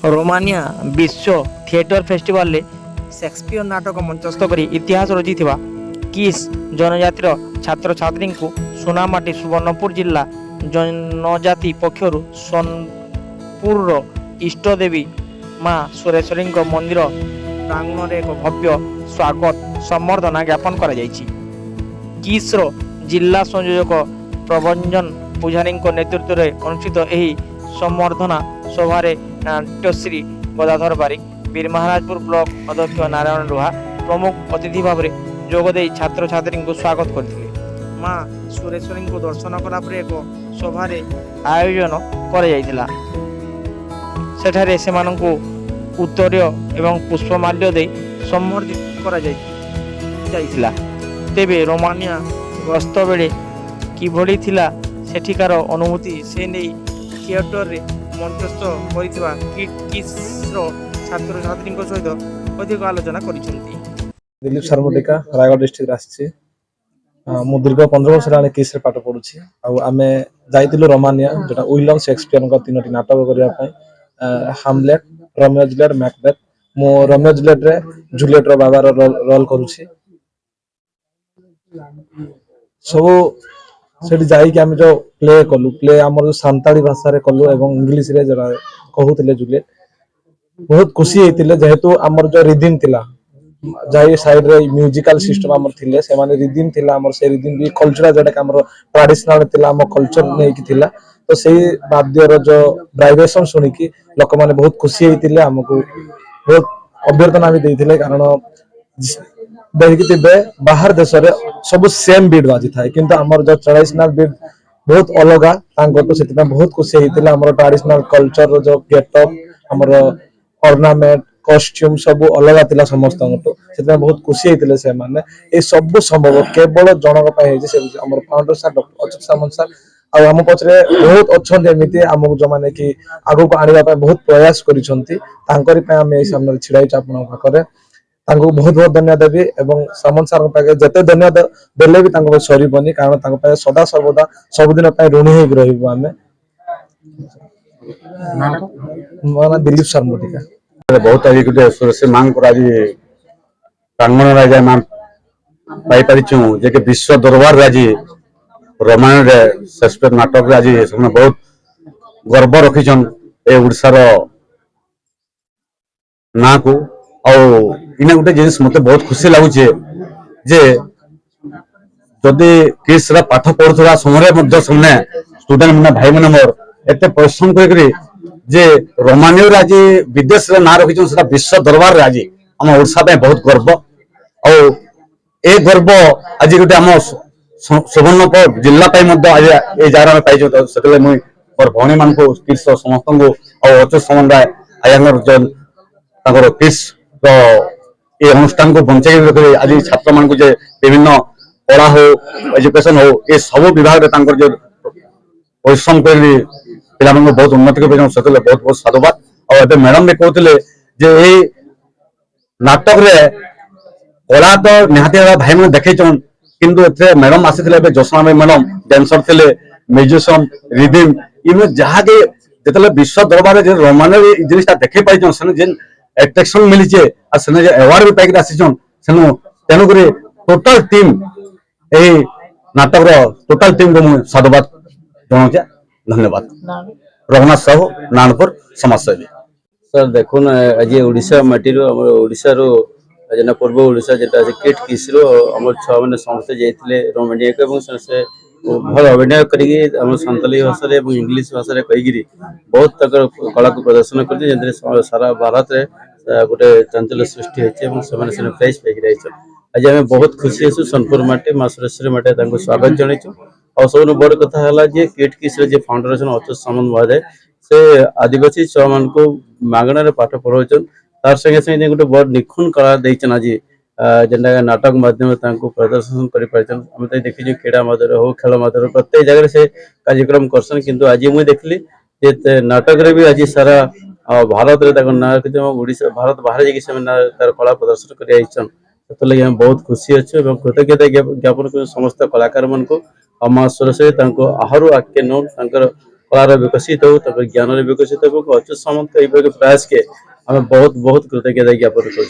Romania विश्व theatre festival रे Shakespeare नाटक मंचस्थ कर इतिहास रचिथिबा किस जनजातिर छात्र छात्री को सुनामाटी सुवर्णपुर जिला जनजाति पक्षर सोनपुर इष्टदेवी माँ सुरेश्वरी मंदिर प्रांगण एक भव्य स्वागत सम्बर्धना ज्ञापन कर किस्र जिला संयोजक प्रभंजन पुजारी नेतृत्व में अनुष्ठित यह सम्बर्धना सभार नाट्यश्री गदाधर बारिक वीर महाराजपुर ब्लॉक अध्यक्ष नारायण रुहा प्रमुख अतिथि भाव में जोगदे छात्र छात्री को स्वागत करते माँ सुरेश्वरी को दर्शन कलापर एक सभार आयोजन कर सेठारे सेमानंकु उत्तरीय एवं पुष्पमाल्य दे सम्बर्धित करा तेबे रोमानिया गस्त बेले किभली थिला सेठिकार अनुभूति से नहीं थिएटर रे मंचस्थ करितबा किस्र छात्र छात्री सहित अधिक आलोचना करिसेंती। दिलीप शर्मटिका रायगढ़ डिस्ट्रिक्ट आसी मु दीर्घ 15 वर्ष हेलानी किस रे पाठ पढुछि आमे जाइतिलु रोमानिया जेटा विलियम शेक्सपियर का तीनोटी नाटक करिया पई हामलेट रोमियो जूलियट मैकबेथ मु रोमियो जूलियट रे जूलियट रो बाबा रो रोल करूछि सब सेठी जाई कि हम जो प्ले कलु प्ले हमर जो सांताली भाषा रे कलु एवं इंग्लिश रे जरा कहउतिले जूलियट बहुत खुशी हेतिले जेहेतु हमर जो रिदम थिला जाई साइड रे म्यूजिकल सिस्टम हमर थिले से माने रिदम थिला हमर से रिदम भी कल्चर जेटा हमर ट्रेडिशनल थिला हमर कल्चर नै कि थिला तो सेही वाद्य रो जो वाइब्रेशन सुनि कि लोक माने बहुत खुशी हेतिले हमकु बहुत अभ्यर्थना भी देथिले कारण देखिथिबे बाहर देश रे सब सेम बीट बाजी थाए किंतु हमर जो ट्रेडिशनल बीट बहुत अलगा तांको तो सेति बहुत खुशी हेतिले हमर ट्रेडिशनल कल्चर रो जो गेटअप हमर ऑर्नामेंट कॉस्ट्यूम सब अलग थिला समस्त तो सेति बहुत खुशी हेतिले से माने ए सब संभव केवल जनक पय हे जे हमर फाउंडर सर डॉक्टर अच्युत सामंत सर आ हम पछरे बहुत अच्छन एमिति हमक जो माने कि आगु को आनिबा पय बहुत प्रयास करिसंती तांकरी पय हम ए सामने छिड़ाई चापन पाखरे तांको बहुत बहुत धन्यवाद देबी एवं सामंत सर पाके जते धन्यवाद देले भी तांको सरीबनी कारण तांको पाके सदा सर्वदा सब दिन पय ऋणी हे रहिबो हमें माना दिलीप शर्मटिका बहुत आज गोटे सुरेश माँ को आज प्रांगण राजा माँ पाई पारिछु जे कि विश्व दरबार आज रोमानिया रे शेक्सपियर नाटक रे आज से बहुत गर्व रखिछन ए ओडिसा रो ना को इने गोटे जिनिस मते बहुत खुशी लागुचे जे जदि किस रा पाठ पढुथरा समय मध्ये समने स्टूडेंट मने भाई मने मोर एते परिश्रम करी जे रोमानिया रे आज विदेश रे ना रखिछन सेटा विश्व दरबार रे आज हम ओडिसा पे बहुत गर्व और ए गर्व आज गोटे हम सुवर्णपुर जिला पे मध्ये आज ए जारा में पाइजो तो सेतले मुई और भौणी मान को किस समस्त को और अच्युत सामंत राय आयांगर जन ताकर किस तो ये अनुष्ठान को बंचाई रखे आज छात्र मान को जे विभिन्न कला हो एजुकेशन हो ये सब विभाग रे जो परिश्रम कर पिला को बहुत उन्नति कर बहुत बहुत साधुवाद और एबे मैडम भी कहते जे ए नाटक रे कला तो निहाती भाई मैंने देखन किंतु एथे मैडम आसी जोशना मैडम डांसर थे म्यूजिशियन रिदम इन जहाँ के जिते विश्व दरबार में रोमानिया जिनिसटा देखे पाई जेन एट्रैक्शन मिली अवार्ड भी पाइक आसीचन तेणुक टोटाल टीम यही नाटक टोटाल टीम को मुझे साधुवाद जनाऊे धन्यवाद। रघुनाथ साहू नानपुर समाजसेवी सर देखुन आज ओडिशा माटी ओडिशा रो जेना पूर्व ओडिशा जेटा किट किस्रो हमर छुआ मैंने समस्ते जाइए रोमानिया को से भल अभिनय करी संताली भाषा इंग्लिश भाषा कहीकि बहुत तक कला को प्रदर्शन कर सारा भारत रे गोटे चांचल्य सृष्टि होती प्राइज पाई आज आम बहुत खुशी अच्छु सोनपुर माटी माँ सुरेश्वरी माटी स्वागत जनईचु और सब बड़ कथा है किट किस फाउंडेशन अच्युत सामंत महोदय से आदिवासी छुआ मान को मागणार पाठ पढ़ाऊन तार संगे संगे गोटे बड़ निखुण कला देचन आज जेनटा नाटक माध्यम प्रदर्शन कर देखी क्रीड़ा माध्यम हो खेल माध्यम प्रत्येक जगह से कार्यक्रम करसन किंतु आज मुझे देखली नाटक रे भी आज सारा भारत रे ना ओडिशा भारत बाहर जाकर कला प्रदर्शन कर बहुत खुशी अच्छे कृतज्ञता ज्ञापन कर समस्त कलाकार मान को माँ सुरेश्वरी आहर आगे नौ कलार विकसित हो ज्ञान विकसित हो अच्युत सामंत ये प्रयास के आम बहुत बहुत कृतज्ञता ज्ञापन कर।